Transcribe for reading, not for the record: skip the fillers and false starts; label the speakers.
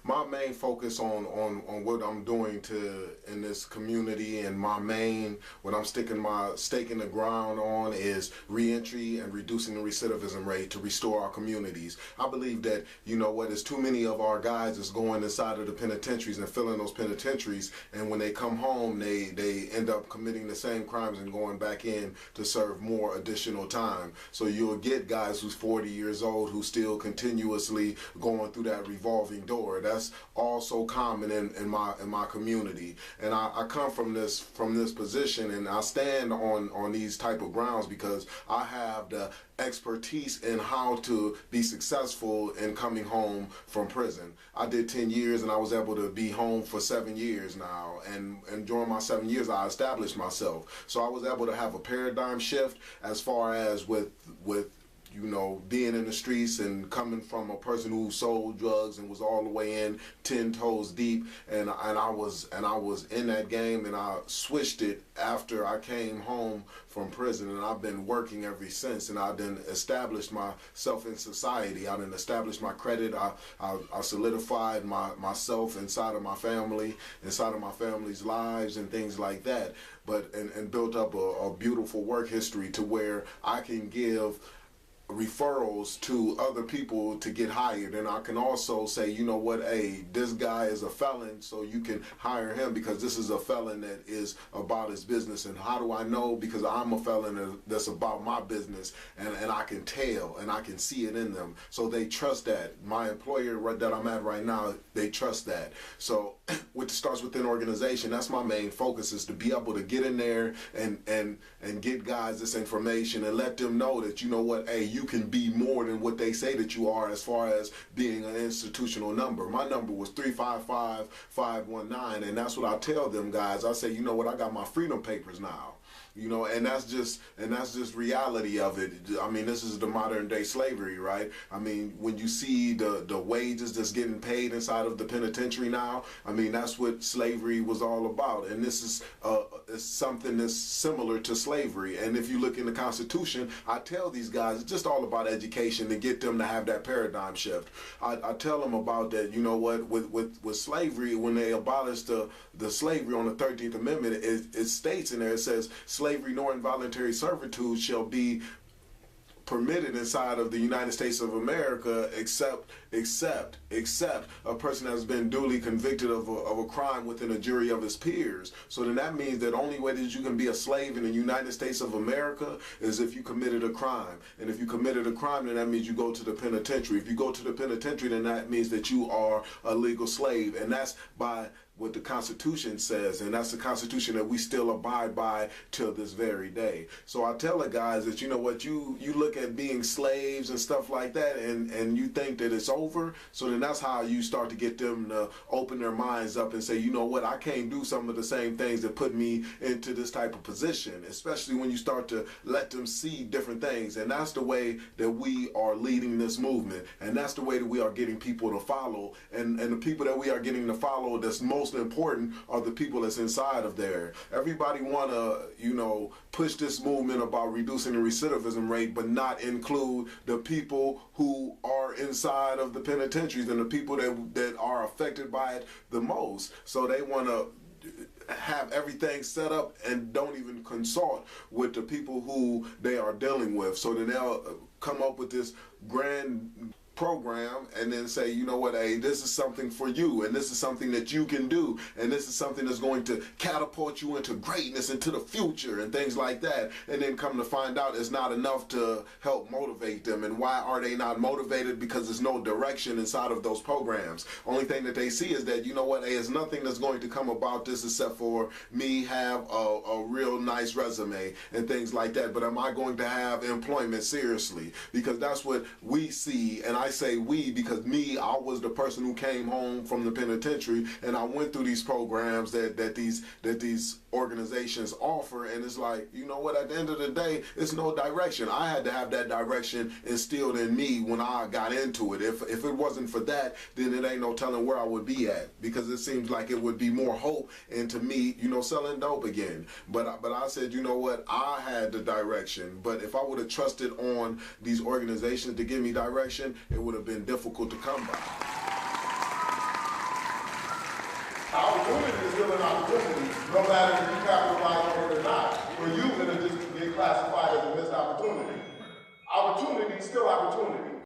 Speaker 1: my main focus on what I'm doing in this community, and what I'm sticking my stake in the ground on is reentry and reducing the recidivism rate to restore our communities. I believe that, there's too many of our guys that's going inside of the penitentiaries and filling those penitentiaries, and when they come home, they end up committing the same crimes and going back in to serve more additional time. So you'll get guys who's 40 years old who still continuously going through that revolving door. That's also common in my community, and I come from this position, and I stand on these type of grounds because I have the expertise in how to be successful in coming home from prison. I did 10 years and I was able to be home for 7 years now, and during my 7 years I established myself. So I was able to have a paradigm shift as far as with being in the streets and coming from a person who sold drugs and was all the way in 10 toes deep, and I was in that game, and I switched it after I came home from prison, and I've been working ever since, and I then established myself in society. I then established my credit. I solidified myself inside of my family, inside of my family's lives and things like that, and built up a beautiful work history to where I can give referrals to other people to get hired. And I can also say, hey, this guy is a felon, so you can hire him because this is a felon that is about his business. And how do I know? Because I'm a felon that's about my business, and I can tell and I can see it in them. So they trust that. My employer that I'm at right now, they trust that. So which starts within organization. That's my main focus, is to be able to get in there and get guys this information and let them know that, hey, you can be more than what they say that you are as far as being an institutional number. My number was 355-519, and that's what I tell them guys. I say, I got my freedom papers now. And that's just reality of it. I mean, this is the modern day slavery, right? I mean, when you see the wages that's getting paid inside of the penitentiary now, I mean, that's what slavery was all about. And this is something that's similar to slavery. And if you look in the Constitution, I tell these guys it's just all about education to get them to have that paradigm shift. I tell them about that. With slavery, when they abolished the slavery on the 13th Amendment, it states in there, it says, slavery nor involuntary servitude shall be permitted inside of the United States of America except a person has been duly convicted of a crime within a jury of his peers. So then that means that only way that you can be a slave in the United States of America is if you committed a crime. And if you committed a crime, then that means you go to the penitentiary. If you go to the penitentiary, then that means that you are a legal slave. And that's by what the Constitution says, and that's the Constitution that we still abide by till this very day. So I tell the guys that, you look at being slaves and stuff like that, and you think that it's over. So then that's how you start to get them to open their minds up and say, I can't do some of the same things that put me into this type of position, especially when you start to let them see different things. And that's the way that we are leading this movement, and that's the way that we are getting people to follow. And the people that we are getting to follow that's most important are the people that's inside of there. Everybody want to, push this movement about reducing the recidivism rate, but not include the people who are inside of the penitentiaries and the people that are affected by it the most. So they want to have everything set up and don't even consult with the people who they are dealing with. So then they'll come up with this grand program and then say, hey, this is something for you, and this is something that you can do, and this is something that's going to catapult you into greatness, into the future, and things like that. And then come to find out it's not enough to help motivate them. And why are they not motivated? Because there's no direction inside of those programs. Only thing that they see is that, hey, there's nothing that's going to come about this except for me have a real nice resume and things like that. But am I going to have employment? Seriously? Because that's what we see. And I say we because I was the person who came home from the penitentiary, and I went through these programs that these organizations offer, and it's like, at the end of the day, it's no direction. I had to have that direction instilled in me when I got into it. If it wasn't for that, then it ain't no telling where I would be at, because it seems like it would be more hope into me, selling dope again. But I said, I had the direction, but if I would have trusted on these organizations to give me direction, it would have been difficult to come by.
Speaker 2: still an opportunity, no matter if you capitalize on it or not. For you, it'll just get classified as a missed opportunity. Opportunity is still opportunity.